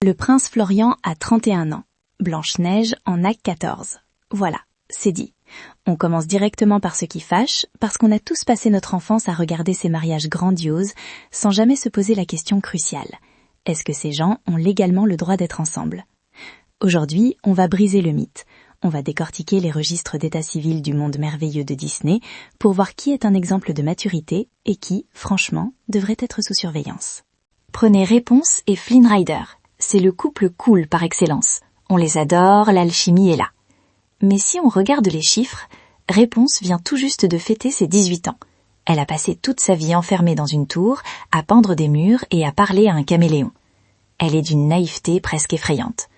Le prince Florian a 31 ans. Blanche-Neige en a 14. Voilà, c'est dit. On commence directement par ce qui fâche, parce qu'on a tous passé notre enfance à regarder ces mariages grandioses, sans jamais se poser la question cruciale. Est-ce que ces gens ont légalement le droit d'être ensemble ? Aujourd'hui, on va briser le mythe. On va décortiquer les registres d'état civil du monde merveilleux de Disney pour voir qui est un exemple de maturité et qui, franchement, devrait être sous surveillance. Prenez Réponse et Flynn Rider. C'est le couple cool par excellence. On les adore, l'alchimie est là. Mais si on regarde les chiffres, Réponse vient tout juste de fêter ses 18 ans. Elle a passé toute sa vie enfermée dans une tour, à pendre des murs et à parler à un caméléon. Elle est d'une naïveté presque effrayante.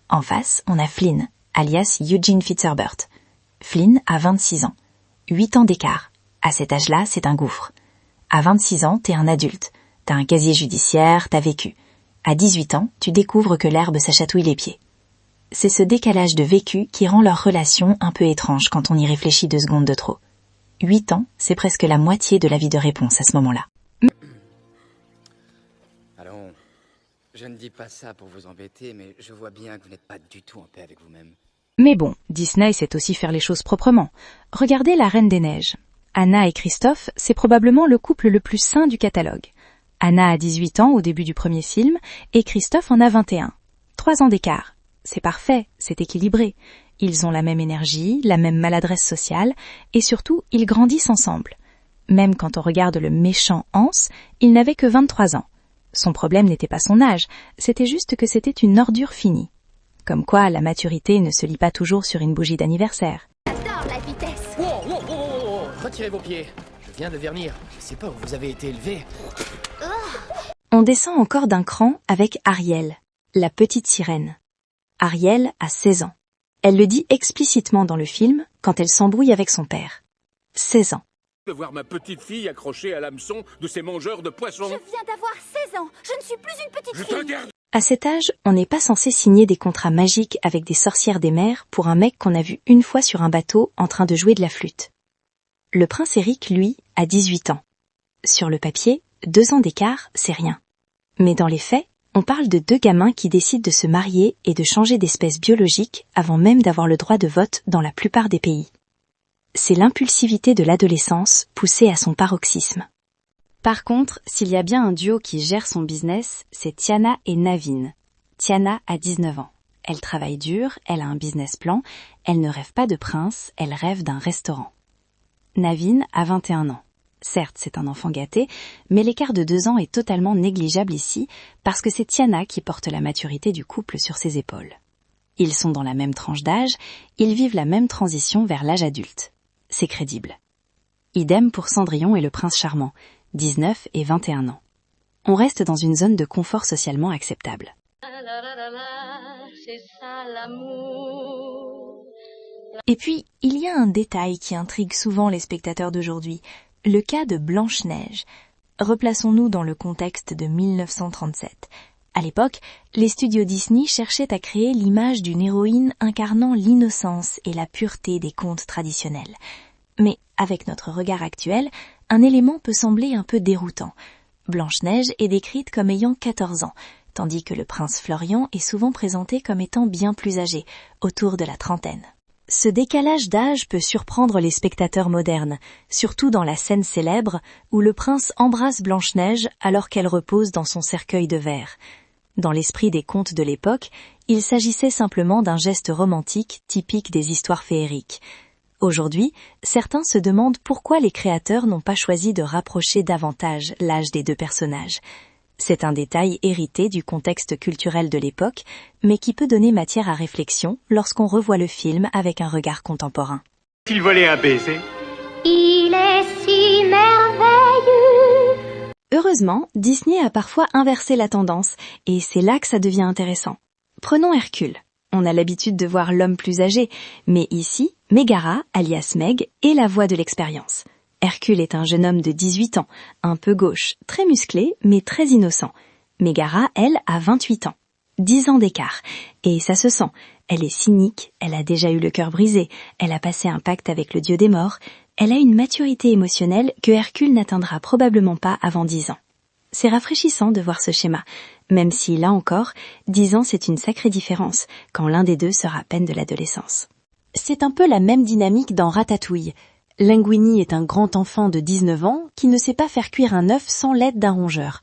En face, on a Flynn, alias Eugene Fitzherbert. Flynn a 26 ans. 8 ans d'écart. À cet âge-là, c'est un gouffre. À 26 ans, t'es un adulte. T'as un casier judiciaire, t'as vécu. À 18 ans, tu découvres que l'herbe s'achatouille les pieds. C'est ce décalage de vécu qui rend leur relation un peu étrange quand on y réfléchit 2 secondes de trop. 8 ans, c'est presque la moitié de la vie de Réponse à ce moment-là. Allons, je ne dis pas ça pour vous embêter, mais je vois bien que vous n'êtes pas du tout en paix avec vous-même. Mais bon, Disney sait aussi faire les choses proprement. Regardez La Reine des Neiges. Anna et Christophe, c'est probablement le couple le plus sain du catalogue. Anna a 18 ans au début du premier film et Christophe en a 21. 3 ans d'écart. C'est parfait, c'est équilibré. Ils ont la même énergie, la même maladresse sociale et surtout, ils grandissent ensemble. Même quand on regarde le méchant Hans, il n'avait que 23 ans. Son problème n'était pas son âge, c'était juste que c'était une ordure finie. Comme quoi, la maturité ne se lit pas toujours sur une bougie d'anniversaire. J'adore la vitesse. Wow. Retirez vos pieds. Je viens de venir. Je sais pas où vous avez été élevé. On descend encore d'un cran avec Ariel, la petite sirène. Ariel a 16 ans. Elle le dit explicitement dans le film quand elle s'embrouille avec son père. 16 ans. De voir ma petite fille accrochée à l'hameçon de ces mangeurs de poissons. Je viens d'avoir 16 ans. Je ne suis plus une petite Je fille. t'interdis. À cet âge, on n'est pas censé signer des contrats magiques avec des sorcières des mers pour un mec qu'on a vu une fois sur un bateau en train de jouer de la flûte. Le prince Eric, lui, a 18 ans. Sur le papier, 2 ans d'écart, c'est rien. Mais dans les faits, on parle de 2 gamins qui décident de se marier et de changer d'espèce biologique avant même d'avoir le droit de vote dans la plupart des pays. C'est l'impulsivité de l'adolescence poussée à son paroxysme. Par contre, s'il y a bien un duo qui gère son business, c'est Tiana et Naveen. Tiana a 19 ans. Elle travaille dur, elle a un business plan, elle ne rêve pas de prince, elle rêve d'un restaurant. Naveen a 21 ans. Certes, c'est un enfant gâté, mais l'écart de 2 ans est totalement négligeable ici, parce que c'est Tiana qui porte la maturité du couple sur ses épaules. Ils sont dans la même tranche d'âge, ils vivent la même transition vers l'âge adulte. C'est crédible. Idem pour Cendrillon et le prince charmant, 19 et 21 ans. On reste dans une zone de confort socialement acceptable. C'est ça l'amour. Et puis, il y a un détail qui intrigue souvent les spectateurs d'aujourd'hui, le cas de Blanche-Neige. Replaçons-nous dans le contexte de 1937. À l'époque, les studios Disney cherchaient à créer l'image d'une héroïne incarnant l'innocence et la pureté des contes traditionnels. Mais avec notre regard actuel, un élément peut sembler un peu déroutant. Blanche-Neige est décrite comme ayant 14 ans, tandis que le prince Florian est souvent présenté comme étant bien plus âgé, autour de la trentaine. Ce décalage d'âge peut surprendre les spectateurs modernes, surtout dans la scène célèbre où le prince embrasse Blanche-Neige alors qu'elle repose dans son cercueil de verre. Dans l'esprit des contes de l'époque, il s'agissait simplement d'un geste romantique typique des histoires féeriques. Aujourd'hui, certains se demandent pourquoi les créateurs n'ont pas choisi de rapprocher davantage l'âge des 2 personnages. C'est un détail hérité du contexte culturel de l'époque, mais qui peut donner matière à réflexion lorsqu'on revoit le film avec un regard contemporain. Il volait un baiser. Il est si merveilleux. Heureusement, Disney a parfois inversé la tendance, et c'est là que ça devient intéressant. Prenons Hercule. On a l'habitude de voir l'homme plus âgé, mais ici, Mégara, alias Meg, est la voix de l'expérience. Hercule est un jeune homme de 18 ans, un peu gauche, très musclé, mais très innocent. Mégara, elle, a 28 ans. 10 ans d'écart. Et ça se sent. Elle est cynique, elle a déjà eu le cœur brisé, elle a passé un pacte avec le dieu des morts, elle a une maturité émotionnelle que Hercule n'atteindra probablement pas avant 10 ans. C'est rafraîchissant de voir ce schéma. Même si, là encore, 10 ans c'est une sacrée différence, quand l'un des deux sort à peine de l'adolescence. C'est un peu la même dynamique dans Ratatouille. Linguini est un grand enfant de 19 ans qui ne sait pas faire cuire un œuf sans l'aide d'un rongeur.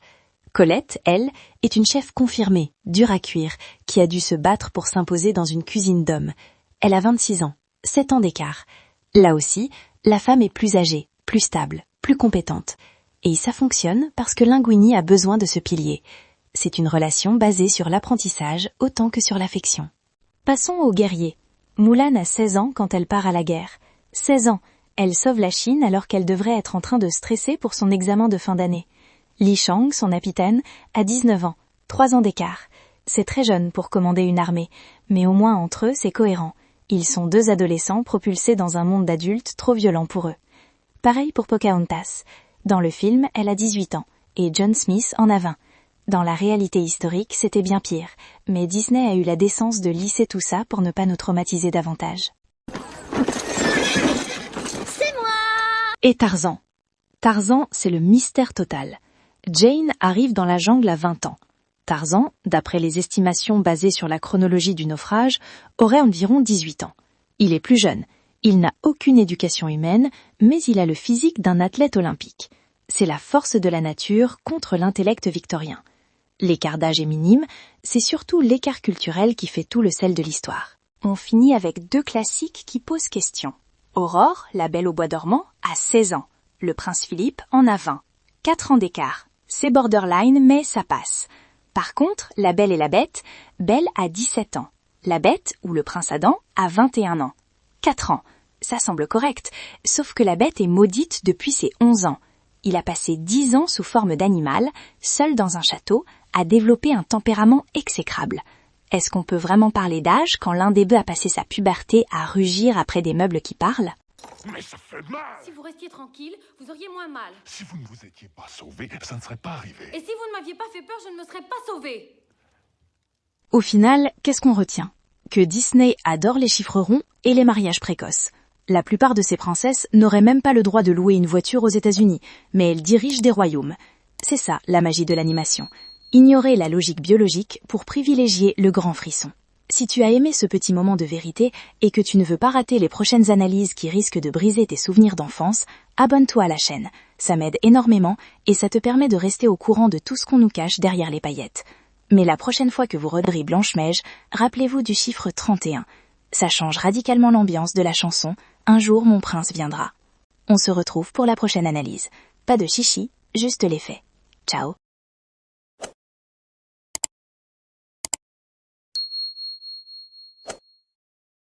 Colette, elle, est une chef confirmée, dure à cuire, qui a dû se battre pour s'imposer dans une cuisine d'hommes. Elle a 26 ans, 7 ans d'écart. Là aussi, la femme est plus âgée, plus stable, plus compétente. Et ça fonctionne parce que Linguini a besoin de ce pilier. C'est une relation basée sur l'apprentissage autant que sur l'affection. Passons aux guerriers. Mulan a 16 ans quand elle part à la guerre. 16 ans, elle sauve la Chine alors qu'elle devrait être en train de stresser pour son examen de fin d'année. Li Shang, son capitaine, a 19 ans, 3 ans d'écart. C'est très jeune pour commander une armée, mais au moins entre eux c'est cohérent. Ils sont deux adolescents propulsés dans un monde d'adultes trop violent pour eux. Pareil pour Pocahontas. Dans le film, elle a 18 ans, et John Smith en a 20. Dans la réalité historique, c'était bien pire, mais Disney a eu la décence de lisser tout ça pour ne pas nous traumatiser davantage. C'est moi! Et Tarzan. Tarzan, c'est le mystère total. Jane arrive dans la jungle à 20 ans. Tarzan, d'après les estimations basées sur la chronologie du naufrage, aurait environ 18 ans. Il est plus jeune. Il n'a aucune éducation humaine, mais il a le physique d'un athlète olympique. C'est la force de la nature contre l'intellect victorien. L'écart d'âge est minime, c'est surtout l'écart culturel qui fait tout le sel de l'histoire. On finit avec deux classiques qui posent question. Aurore, la Belle au bois dormant, a 16 ans. Le prince Philippe en a 20. 4 ans d'écart. C'est borderline, mais ça passe. Par contre, La Belle et la Bête, Belle a 17 ans. La Bête, ou le prince Adam, a 21 ans. 4 ans. Ça semble correct, sauf que la Bête est maudite depuis ses 11 ans. Il a passé 10 ans sous forme d'animal, seul dans un château, à développer un tempérament exécrable. Est-ce qu'on peut vraiment parler d'âge quand l'un des deux a passé sa puberté à rugir après des meubles qui parlent ? Mais ça fait mal! Si vous restiez tranquille, vous auriez moins mal. Si vous ne vous étiez pas sauvé, ça ne serait pas arrivé. Et si vous ne m'aviez pas fait peur, je ne me serais pas sauvée. Au final, qu'est-ce qu'on retient ? Que Disney adore les chiffres ronds et les mariages précoces. La plupart de ces princesses n'auraient même pas le droit de louer une voiture aux États-Unis, mais elles dirigent des royaumes. C'est ça, la magie de l'animation. Ignorer la logique biologique pour privilégier le grand frisson. Si tu as aimé ce petit moment de vérité et que tu ne veux pas rater les prochaines analyses qui risquent de briser tes souvenirs d'enfance, abonne-toi à la chaîne. Ça m'aide énormément et ça te permet de rester au courant de tout ce qu'on nous cache derrière les paillettes. Mais la prochaine fois que vous regarderez Blanche-Neige, rappelez-vous du chiffre 31. Ça change radicalement l'ambiance de la chanson « Un jour mon prince viendra ». On se retrouve pour la prochaine analyse. Pas de chichi, juste les faits. Ciao.